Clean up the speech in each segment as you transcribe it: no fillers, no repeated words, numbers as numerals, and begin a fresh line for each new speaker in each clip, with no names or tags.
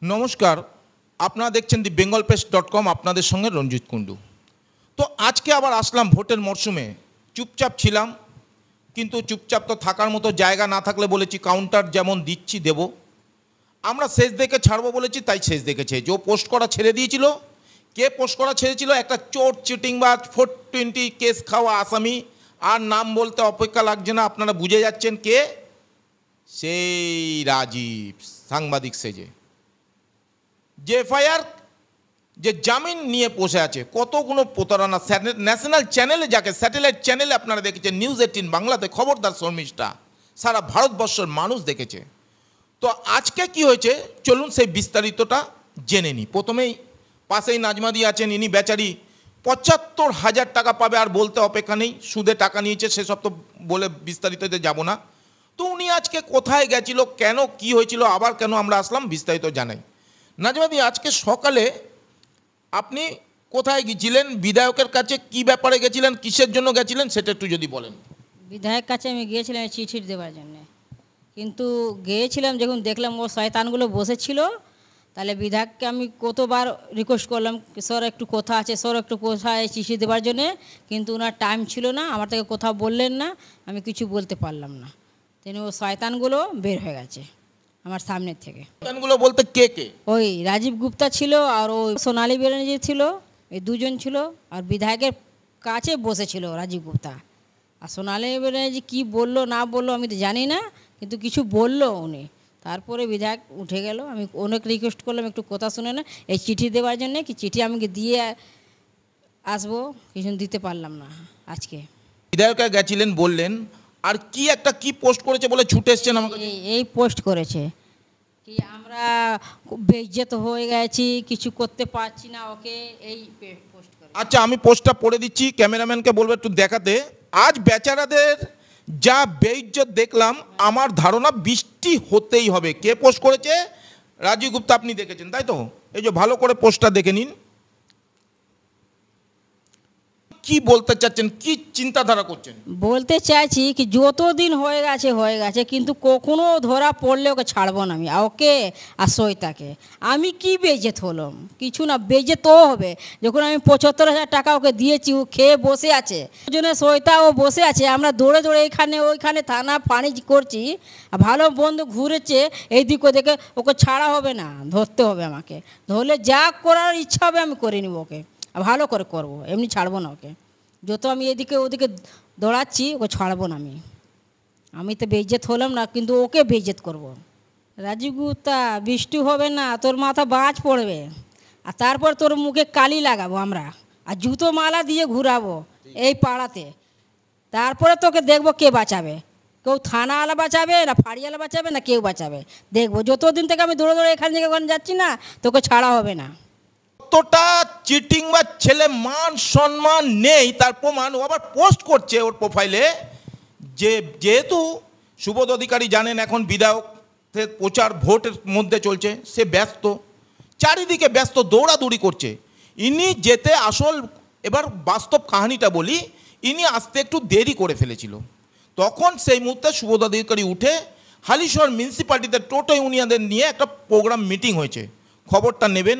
নমস্কার, আপনারা দেখছেন দি বেঙ্গল প্রেস.com, আপনাদের সঙ্গে রঞ্জিত কুণ্ডু। তো আজকে আবার আসলাম ভোটের মরশুমে। চুপচাপ ছিলাম, কিন্তু চুপচাপ তো থাকার মতো জায়গা না থাকলে বলেছি কাউন্টার যেমন দিচ্ছি দেব। আমরা শেষ দেখে ছাড়বো বলেছি, তাই শেষ দেখেছে। যে পোস্ট করা ছেড়ে দিয়েছিল, কে পোস্ট করা ছেড়েছিল? একটা চোর, চিটিং বা 420 কেস খাওয়া আসামি, আর নাম বলতে অপেক্ষা লাগছে না, আপনারা বুঝে যাচ্ছেন কে। সেই রাজীব, সাংবাদিক সেজে যে এফআইআর, যে জামিন নিয়ে বসে আছে। কতগুলো প্রতারণা! ন্যাশনাল চ্যানেলে, যাকে স্যাটেলাইট চ্যানেলে আপনারা দেখেছেন, নিউজ 18 বাংলাতে খবরদার শর্মিষ্ঠা, সারা ভারতবর্ষের মানুষ দেখেছে। তো আজকে কি হয়েছে চলুন সেই বিস্তারিতটা জেনে নিই। প্রথমেই পাশেই নাজমাদি আছেন, ইনি বেচারি 75,000 টাকা পাবে, আর বলতে অপেক্ষা নেই। সুদে টাকা নিয়েছে, সেসব তো বলে বিস্তারিততে যাব না। তো উনি আজকে কোথায় গেছিল, কেন, কি হয়েছিল, আবার কেন আমরা আসলাম, বিস্তারিত জানাই। নাজমাদি, আজকে সকালে আপনি কোথায় গিয়েছিলেন? বিধায়কের কাছে কি ব্যাপারে গেছিলেন, কিসের জন্য গেছিলেন, সেটা একটু যদি বলেন।
বিধায়ক কাছে আমি গিয়েছিলাম চিঠি দেওয়ার জন্যে, কিন্তু গিয়েছিলাম যখন দেখলাম ও শয়তানগুলো বসেছিল, তাহলে বিধায়ককে আমি কতবার রিকোয়েস্ট করলাম, স্যার একটু কথা আছে, স্যার একটু কোথায় চিঠি দেওয়ার জন্যে, কিন্তু ওনার টাইম ছিল না, আমার থেকে কোথাও বললেন না, আমি কিছু বলতে পারলাম না। তিনি ও শয়তানগুলো বের হয়ে গেছে আমার সামনের থেকে।
শয়তানগুলো বলতে কে কে?
ওই রাজীব গুপ্তা ছিল, আর ওই সোনালী ব্যানার্জি ছিল, এই দুজন ছিল। আর বিধায়কের কাছে বসেছিল রাজীব গুপ্তা। আর সোনালী ব্যানার্জি কী বললো না বললো আমি তো জানি না, কিন্তু কিছু বললো উনি। তারপরে বিধায়ক উঠে গেল। আমি অনেক রিকোয়েস্ট করলাম একটু কথা শুনে না, এই চিঠি দেওয়ার জন্যে, কি চিঠি আমাকে দিয়ে আসবো, কিছু দিতে পারলাম না আজকে।
বিধায়ক গেছিলেন বললেন, আর কি একটা কি পোস্ট করেছে বলে ছুটে এসছেন আমাকে?
এই পোস্ট করেছে কি আমরা বেইজ্জত হয়ে গেছি, কিছু করতে পারছি না ওকে, এই পোস্ট করে।
আচ্ছা, আমি পোস্টটা পড়ে দিচ্ছি, ক্যামেরাম্যানকে বলবো একটু দেখাতে। আজ বেচারাদের যা বেইজ্জত দেখলাম, আমার ধারণা বৃষ্টি হতেই হবে। কে পোস্ট করেছে? রাজীব গুপ্তা। আপনি দেখেছেন তাই তো? এই যে ভালো করে পোস্টটা দেখে নিন। কি বলতে চাচ্ছেন, কি চিন্তাধারা করছেন?
বলতে চাইছি কি যতদিন হয়ে গেছে, কিন্তু কখনো ধরা পড়লে ওকে ছাড়বো না আমি, ওকে আর সইতাকে। আমি কি বেজেত হলাম? কিছু না, বেজেত ও হবে। যখন আমি 75,000 টাকা ওকে দিয়েছি, ও খেয়ে বসে আছে, ওই জন্য সইতা ও বসে আছে। আমরা দৌড়ে দৌড়ে এখানে ওইখানে থানা পানি করছি, আর ভালো বন্ধু ঘুরেছে এইদিক ওদিকে, ওকে ছাড়া হবে না, ধরতে হবে আমাকে। ধরলে যা করার ইচ্ছা হবে আমি করে নিব ওকে, আর ভালো করে করবো, এমনি ছাড়বো না ওকে। যত আমি এদিকে ওদিকে দৌড়াচ্ছি, ওকে ছাড়বো না আমি তো বেইজ্জত হলাম না, কিন্তু ওকে বেইজ্জত করব। রাজীব গুপ্তা, বৃষ্টি হবে না, তোর মাথা বাজ পড়বে, আর তারপর তোর মুখে কালি লাগাবো আমরা, আর জুতো মালা দিয়ে ঘুরাবো এই পাড়াতে। তারপরে তোকে দেখবো কে বাঁচাবে, কেউ থানাওয়ালা বাঁচাবে না, ফাঁড়িওয়ালা বাঁচাবে না, কেউ বাঁচাবে দেখবো। যতদিন থেকে আমি দৌড়ে দৌড়ে এখান থেকে ওখানে যাচ্ছি না, তোকে ছাড়া হবে না।
কতটা চিটিং বা ছেলে, মান সম্মান নেই তার প্রমাণ ও আবার পোস্ট করছে ওর প্রোফাইলে। যেহেতু সুবোধ অধিকারী জানেন এখন বিধায়কের প্রচার ভোটের মধ্যে চলছে, সে ব্যস্ত, চারিদিকে ব্যস্ত, দৌড়াদৌড়ি করছে। ইনি যেতে আসল, এবার বাস্তব কাহিনীটা বলি, ইনি আসতে একটু দেরি করে ফেলেছিল। তখন সেই মুহূর্তে সুবোধ অধিকারী উঠে হালিশহর মিউনিসিপ্যালিটিতে টোটো ইউনিয়নদের নিয়ে একটা প্রোগ্রাম মিটিং হয়েছে। খবরটা নেবেন,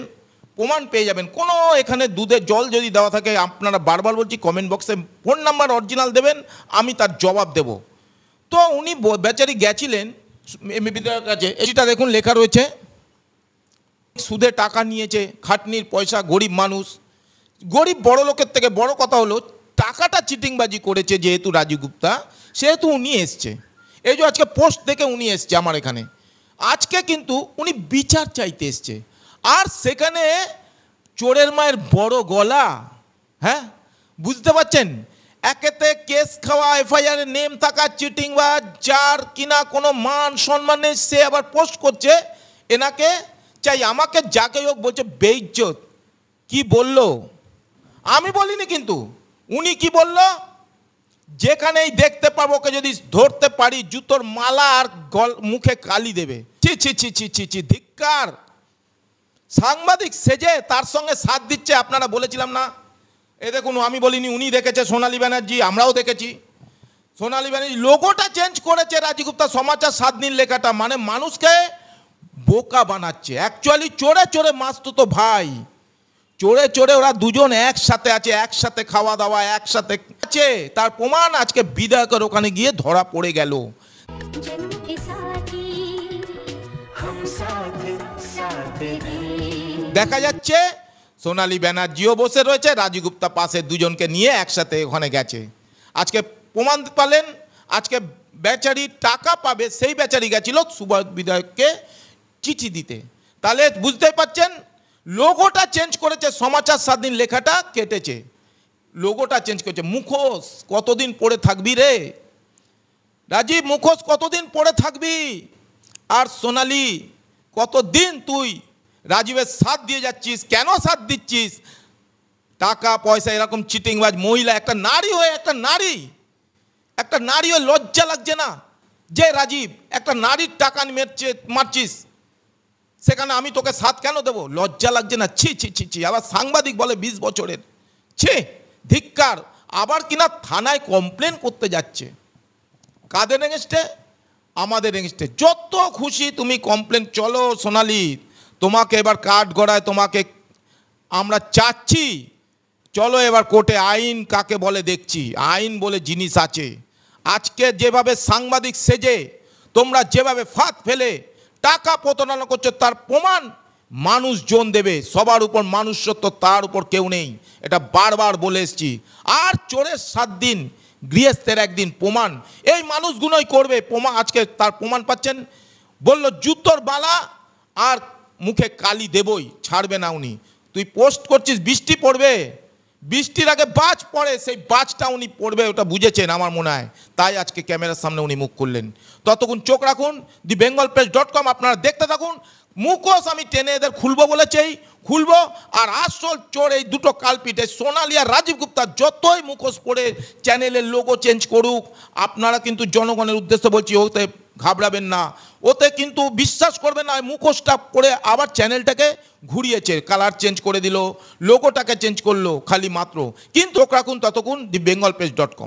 প্রমাণ পেয়ে যাবেন। কোনো এখানে দুধে জল যদি দেওয়া থাকে, আপনারা বারবার বলছি কমেন্ট বক্সে ফোন নাম্বার অরিজিনাল দেবেন, আমি তার জবাব দেব। তো উনি বেচারি গেছিলেন বিধায়কের কাছে। এটা দেখুন লেখা রয়েছে, সুদে টাকা নিয়েছে, খাটনির পয়সা, গরিব মানুষ, গরিব বড় লোকের থেকে বড় কথা হলো টাকাটা চিটিংবাজি করেছে যেহেতু রাজীব গুপ্তা, সেহেতু উনি এসছে। এই যে আজকে পোস্ট দেখে উনি এসছে আমার এখানে। আজকে কিন্তু উনি বিচার চাইতে এসছে, আর সেখানে চোরের মায়ের বড় গলা। হ্যাঁ, বুঝতে পারছেন? একেতে কেস খাওয়া, এফআইআর নেম থাকা চিটিং বা যার কিনা কোনো মান সম্মান নেই, সে আবার পোস্ট করছে এনাকে চাই। আমাকে যাকে হোক বলছে বেইজ্জত। কি বলল? আমি বলিনি, কিন্তু উনি কি বলল, যেখানেই দেখতে পাবো ওকে যদি ধরতে পারি জুতোর মালা আর মুখে কালি দেবে। ছি ছি ছি ছি ছি ছি, ধিক্কার! সাংবাদিক সেজে তার সঙ্গে সাথ দিচ্ছে। আপনারা বলেছিলাম না? এ দেখুন, আমি বলিনি, উনি দেখেছে, সোনালী ব্যানার্জি, আমরাও দেখেছি। সোনালী ব্যানার্জি লোগোটা চেঞ্জ করেছে রাজীব গুপ্তা, সমাচার 7 দিন লেখাটা, মানে মানুষকে বোকা বানাচ্ছে। অ্যাকচুয়ালি চোরে চোরে মাসতুতো ভাই, চোরে চোরে ওরা দুজন একসাথে আছে, একসাথে খাওয়া দাওয়া একসাথে আছে। তার প্রমাণ আজকে বিধায়কের ওখানে গিয়ে ধরা পড়ে গেল। দেখা যাচ্ছে সোনালী ব্যানার্জিও বসে রয়েছে, রাজীব গুপ্তা পাশে, দুজনকে নিয়ে একসাথে ওখানে গেছে। আজকে প্রমাণ পালেন, আজকে বেচারি টাকা পাবে, সেই বেচারি গেছিল সুবোধ বিধায়ককে চিঠি দিতে। তাহলে বুঝতেই পারছেন, লোগোটা চেঞ্জ করেছে, সমাচার স্বাধীন লেখাটা কেটেছে, লোগোটা চেঞ্জ করেছে। মুখোশ কতদিন পরে থাকবি রে রাজীব, মুখোশ কতদিন পরে থাকবি? আর সোনালী কতদিন তুই রাজীবের সাথ দিয়ে যাচ্ছিস? কেন সাথ দিচ্ছিস? টাকা পয়সা এরকম চিটিংবাজ মহিলা, একটা নারী হয়ে, একটা নারী হয়ে লজ্জা লাগছে না যে রাজীব একটা নারীর টাকা মারছিস, সেখানে আমি তোকে সাথ কেন দেবো? লজ্জা লাগছে না? ছি ছি ছি ছি। আবার সাংবাদিক বলে 20 বছরের, ছি, ধিক্কার। আবার কিনা থানায় কমপ্লেন করতে যাচ্ছে। কাদের এগেনস্টে? আমাদের এগেনস্টে। যত খুশি তুমি কমপ্লেন, চলো সোনালী, তোমাকে এবার কাঠ গড়ায়, তোমাকে আমরা চাচ্ছি, চলো এবার কোর্টে, আইন কাকে বলে দেখছি, আইন বলে জিনিস আছে। আজকে যেভাবে সাংবাদিক সেজে তোমরা যেভাবে ফাঁদ ফেলে টাকা প্রতারণা করছো, তার প্রমাণ মানুষজন দেবে। সবার উপর মানুষত্ব, তার উপর কেউ নেই, এটা বারবার বলে এসছি। আর চোরের 7 দিন, গৃহস্থের 1 দিন, প্রমাণ এই মানুষগুলোই করবে। প্রমাণ আজকে তার প্রমাণ পাচ্ছেন। বলল জুতোর বালা আর মুখে কালি দেবই, ছাড়বে না উনি। তুই পোস্ট করছিস, বৃষ্টি পড়বে, বৃষ্টির আগে বাজ পড়ে, সেই বাজটা উনি পড়বে, ওটা বুঝেছেন আমার মনে হয়, তাই আজকে ক্যামেরার সামনে উনি মুখ খুললেন। ততক্ষণ চোখ রাখুন thebengalpress.com, আপনারা দেখতে থাকুন। মুখোশ আমি টেনে এদের খুলবো বলেছেই, খুলবো। আর আসল চোর এই দুটো কালপিট, সোনালী আর রাজীব গুপ্তা, যতই মুখোশ পড়ে চ্যানেলের লোগো চেঞ্জ করুক, আপনারা কিন্তু জনগণের উদ্দেশ্যে বলছি, ওতে ঘাবড়াবেন না, ওতে কিন্তু বিশ্বাস করবেন না। মুখোশটা পড়ে আবার চ্যানেলটাকে ঘুরিয়েছে, কালার চেঞ্জ করে দিল, লোগোটাকে চেঞ্জ করলো খালি মাত্র। কিন্তু রাখুন ততক্ষণ thebengalpress.com।